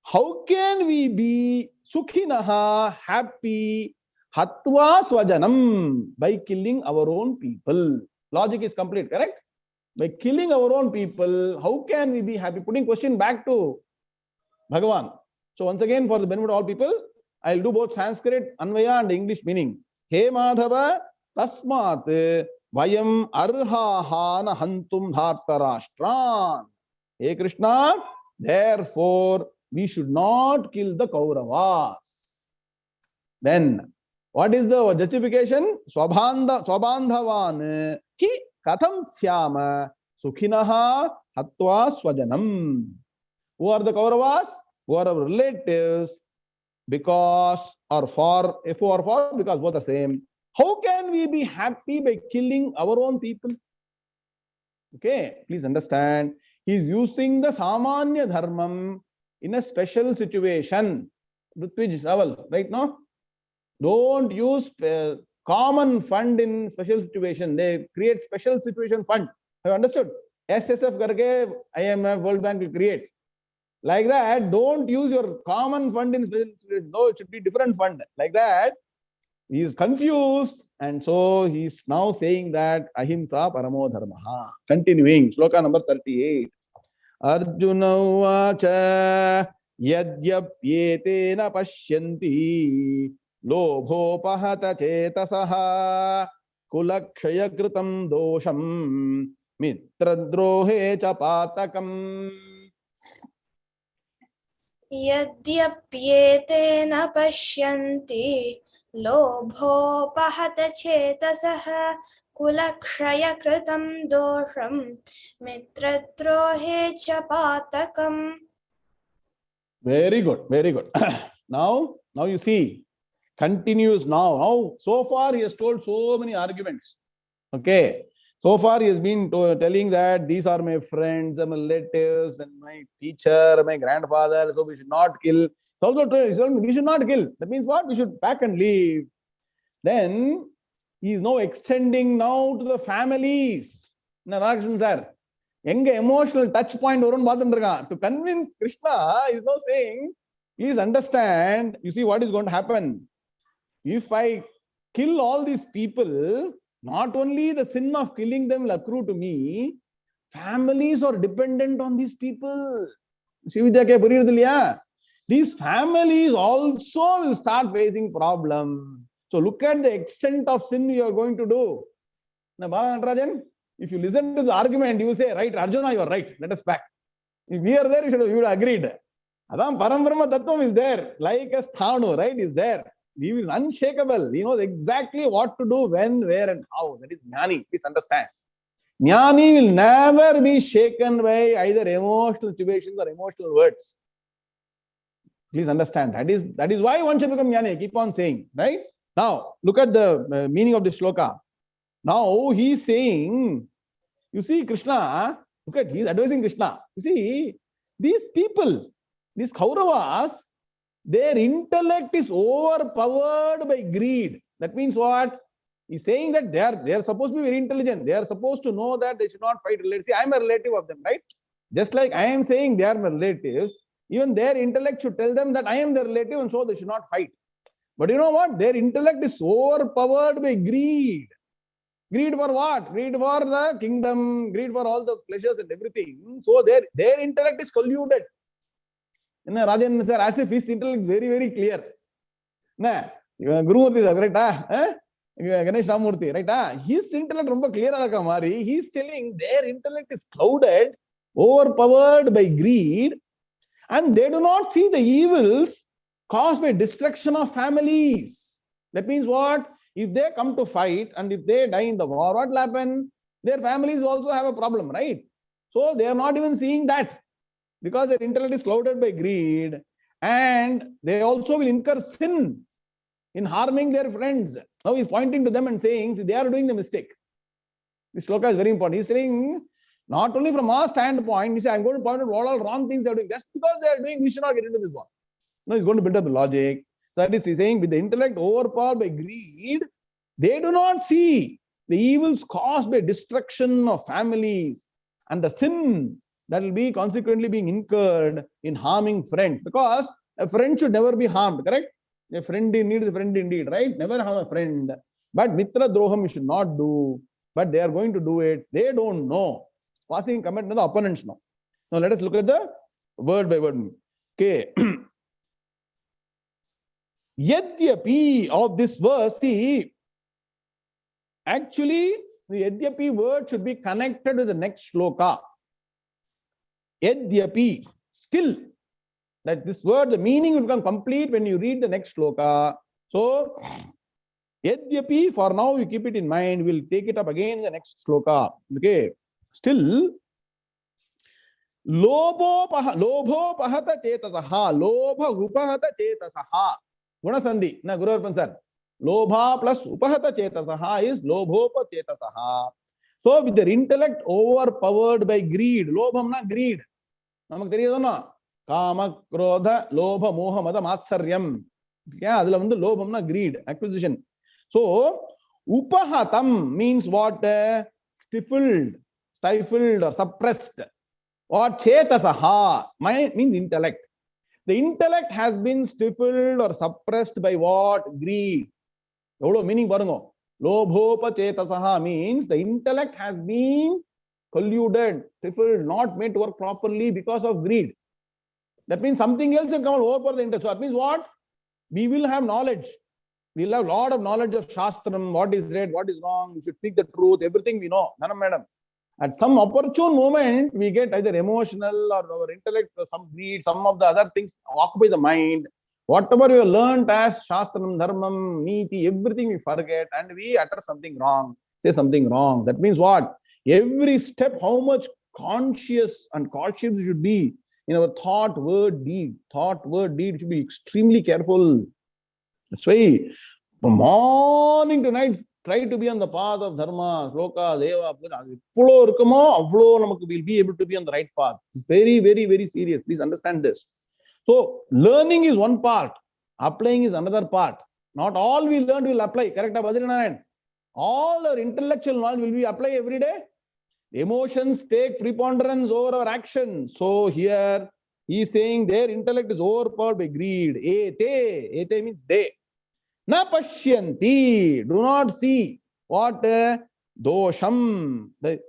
how can we be Sukhinaha, happy, Hatva Swajanam, by killing our own people? Logic is complete, correct? By killing our own people, how can we be happy? Putting question back to Bhagavan. So once again, for the benefit of all people, I'll do both Sanskrit, Anvaya and English meaning. He Madhava, Tasmat, Vayam Arhaha Nahantum Dhartarashtran. Hey Krishna, therefore, we should not kill the Kauravas. Then, what is the justification? Swabandhavan ki katham syama sukhinaha hatva swajanam. Who are the Kauravas? Who are our relatives? Because or for, because both are same. How can we be happy by killing our own people? Okay, please understand. He is using the Samanya Dharmam in a special situation. Ritwik Raval, right now? Don't use common fund in special situation. They create special situation fund. Have you understood? SSF karke IMF, World Bank will create. Like that, don't use your common fund in special situation. No, it should be different fund. Like that, he is confused. And so he is now saying that Ahimsa Paramo Dharmaha. Continuing, Sloka number 38. Arjuna vacha yadyapyetena pashyanti lobhopahata chetasaha kulakshaya kritam dosham mitradrohe cha patakam. Yadyapyetena pashyanti लोभोपहत चेतसः कुलक्षयकृतं दोषं मित्रद्रोहे च पातकम्. Very good, very good. Now you see, continues now. Now, so far he has told so many arguments. Okay. So far he has been telling that these are my friends, my relatives, and my teacher, my grandfather, so we should not kill. Also told we should not kill. That means what? We should pack and leave. Then he is now extending now to the families. Narakshan sir, enga emotional touch point varun paathurukan. To convince Krishna is now saying, please understand, you see what is going to happen. If I kill all these people, not only the sin of killing them will accrue to me, families are dependent on these people. These families also will start facing problems. So look at the extent of sin you are going to do. Now, Bala, if you listen to the argument, you will say, right, Arjuna, you are right. Let us back. If we are there, you would have agreed. Adam Parambrahma Tattvam is there. Like a sthanu, right, is there. He is unshakable. He knows exactly what to do, when, where, and how. That is Jnani. Please understand. Jnani will never be shaken by either emotional situations or emotional words. Please understand. That is why one should become Jnani. Keep on saying, right? Now, look at the meaning of the shloka. Now, he is saying, you see, Krishna, look at, he is advising Krishna. You see, these people, these Kauravas, their intellect is overpowered by greed. That means what? He's saying that they are supposed to be very intelligent. They are supposed to know that they should not fight relatives. See, I am a relative of them, right? Just like I am saying they are my relatives, even their intellect should tell them that I am their relative and so they should not fight. But you know what? Their intellect is overpowered by greed. Greed for what? Greed for the kingdom, greed for all the pleasures and everything. So their intellect is colluded. Rajan sir, as if his intellect is very, very clear. Nah, Guru Murthy is right? Ganesh Ramurthy, right? His intellect is clear. He is telling their intellect is clouded, overpowered by greed, and they do not see the evils caused by destruction of families. That means what? If they come to fight and if they die in the war, what will happen? Their families also have a problem, right? So they are not even seeing that because their intellect is clouded by greed, and they also will incur sin in harming their friends. Now he's pointing to them and saying, see, they are doing the mistake. This sloka is very important. He's saying, not only from our standpoint, he said, I'm going to point out all wrong things they are doing. Just because they are doing, we should not get into this one. No, he's going to build up the logic. That is, he's saying, with the intellect overpowered by greed, they do not see the evils caused by destruction of families and the sin that will be consequently being incurred in harming friends. Because a friend should never be harmed, correct? A friend in need is a friend indeed, right? Never harm a friend. But mitra droham you should not do. But they are going to do it. They don't know. Passing comment to the opponents now. Now let us look at the word by word. Okay. Yadyapi of this verse, see, actually the Yadyapi word should be connected with the next shloka. Yadyapi, still, that this word, the meaning will become complete when you read the next shloka. So, Yadyapi, for now you keep it in mind, we'll take it up again in the next shloka. Okay, still, Lobho pahata chetasaha, lobha upahata chetasaha. Gunasandhi, na Guru Arpan sir. Lobha plus upahata chetasaha is lobhopa chetasaha. So with their intellect overpowered by greed, lobhamna greed. Namak theriyadana. Kama, krodha, lobha, moha, mada, matsaryam. Yeah, adula vandu lobhamna greed, acquisition. So upahatam means what? Stifled or suppressed. What? Chetasaha means intellect. The intellect has been stifled or suppressed by what? Greed. Meaning barungo. Lobhopa chetasaha means the intellect has been colluded, stifled, not made to work properly because of greed. That means something else will come over the intellect. So that means what? We will have knowledge. We will have a lot of knowledge of Shastram, what is right, what is wrong, we should speak the truth, everything we know. Madam. At some opportune moment, we get either emotional or our intellect or some greed, some of the other things occupy the mind. Whatever we have learned as Shastram, Dharmam, Niti, everything we forget and we utter something wrong, say something wrong. That means what? Every step, how much conscious and cautious we should be in our thought, word, deed. Thought, word, deed should be extremely careful. That's why from morning to night, try to be on the path of Dharma, Slokhas, Deva, we'll be able to be on the right path. It's very, very, very serious. Please understand this. So, learning is one part, applying is another part. Not all we learned will apply. Correct? All our intellectual knowledge will be applied every day. Emotions take preponderance over our action. So, here he is saying their intellect is overpowered by greed. Ete means they. Na pashyanti, do not see what dosham. The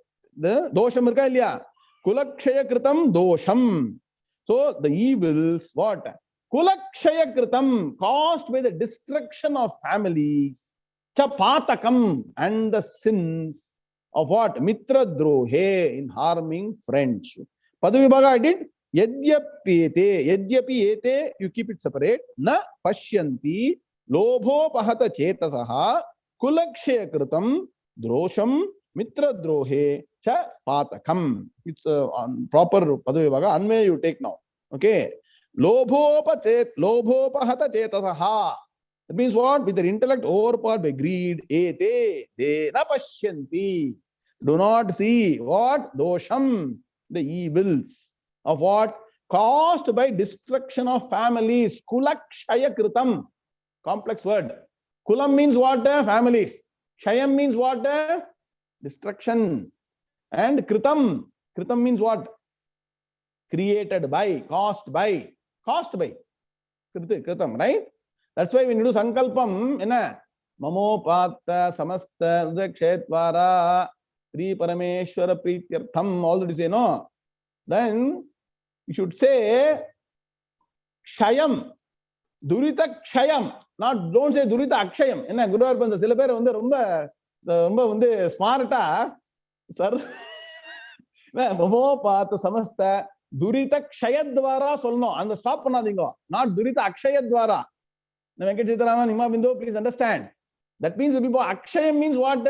dosham irka ilya? Kulakshaya kritam dosham. So the evils, what? Kulakshaya kritam, caused by the destruction of families. Cha patakam, and the sins of what? Mitra drohe, in harming friends. Pada-vibhaaga I did. Yadyapi ete, you keep it separate. Na pashyanti. Lobhopahata chetasaha kulakshaya kritam drosham mitra drohe cha patakam. It's proper Pada-vibhaaga. Anvaya you take now. Okay. Lobhopahata chetasaha. That means what? With their intellect overpowered by greed. Ete de na pashyanti. Do not see what? Dosham. The evils of what? Caused by destruction of families. Kulakshaya kritam. Complex word. Kulam means what? Families. Shayam means what? Destruction. And kritam. Kritam means what? Created by, caused by. Caused by. Kritam, right? That's why when you do sankalpam, mamopata samasta udakshetvara Sri Parameshwara Prityartham, all that you say, no? Then you should say Shayam. Durita Kshayam. Not, don't say Durita Akshayam. Enna Guru Arpansa sila per romba smarta sir. Mamopata samasta Durita Kshayadvara solno. And the stop pannadingo. Not Durita Akshayadvara. Now Venkat Sitaraman, Hima Bindu, please understand. That means Akshayam means what?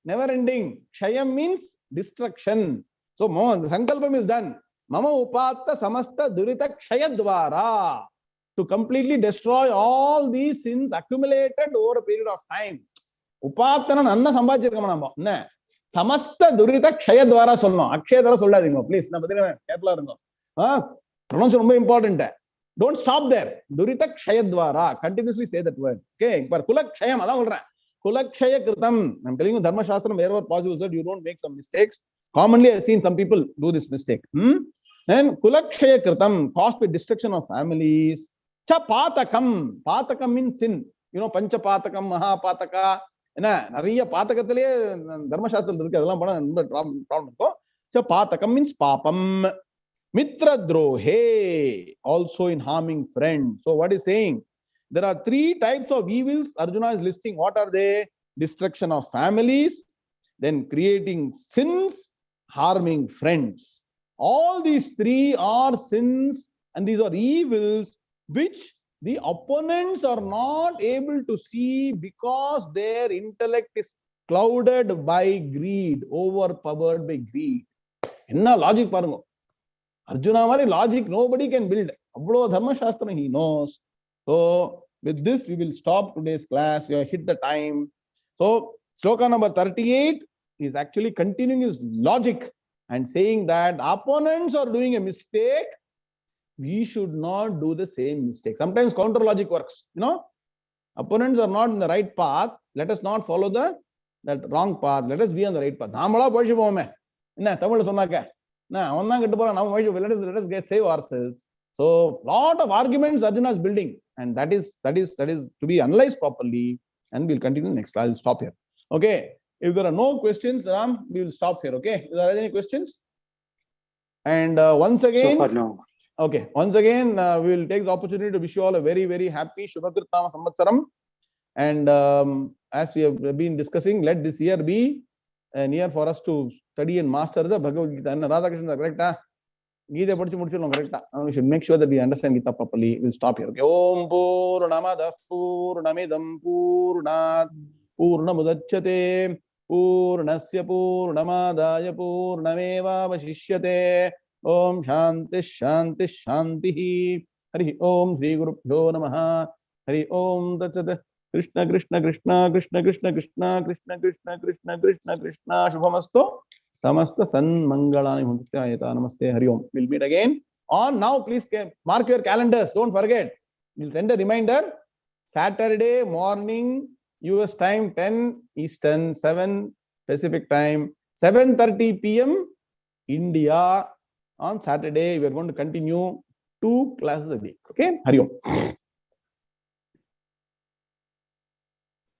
Never ending. Kshayam means destruction. So the sankalpam is done. Mama upata samasta durita kshayadvara. To completely destroy all these sins accumulated over a period of time. Upatana anna sambhachirkamma namma. Samasta durita kshayadvara solno. Akshayadvara solladingo. Please. Pronounce is important. Don't stop there. Durita kshayadvara. Continuously say that word. Okay. But kulakshayam adha solra. Kulakshaya kritam. I'm telling you, Dharma Shastram, wherever possible, that you don't make some mistakes. Commonly, I've seen some people do this mistake. And kulakshaya kritam, caused by destruction of families. Cha patakam. Patakam means sin. You know, pancha patakam, maha pataka. Nariya patakatale Dharma Shastram irukku adella problem. Cha patakam means papam. Mitra drohe, also in harming friends. So what is saying? There are three types of evils Arjuna is listing. What are they? Destruction of families, then creating sins, harming friends. All these three are sins and these are evils which the opponents are not able to see because their intellect is clouded by greed, overpowered by greed. Enna logic parungo. Arjuna mari logic nobody can build. Ablo Dharma Shastra he knows. So with this we will stop today's class. We have hit the time. So sloka number 38 is actually continuing his logic and saying that opponents are doing a mistake. We should not do the same mistake. Sometimes counter logic works. You know, opponents are not in the right path. Let us not follow that wrong path. Let us be on the right path. Let us get save ourselves. So lot of arguments Arjuna is building, and that is to be analyzed properly. And we'll continue next class. I'll stop here. Okay. If there are no questions, Ram, we will stop here. Okay. Is there any questions? And once again, so far no. Okay. Once again, we will take the opportunity to wish you all a very, very happy Shubhakritama Samvatsaram. And as we have been discussing, let this year be a year for us to study and master the Bhagavad Gita. And Radhakrishna, correct? Gita படிச்சு முடிச்சிடலாம் கரெக்ட்டா. We should make sure that we understand Gita properly. We'll stop here. Okay. Om Purnamada Purnamidam Purnat Purnamudachyate Purnasya Purnamadaya Purnameva Vashishyate. Om Shanti Shanti Shanti. Hari Om Shri Gurubhyo Namaha. Hari Om Tatsat. Krishna Krishna Krishna Krishna Krishna Krishna Krishna Krishna Krishna Krishna Krishna Shubhamastu. Samasta San Mangalani Bhuntyayata. Namaste Hari Om. We'll meet again on now. Please mark your calendars. Don't forget. We'll send a reminder. Saturday morning, US time 10 Eastern, 7 Pacific time, 7:30 p.m. India. On Saturday, we are going to continue 2 classes a week. Okay? Hari Om.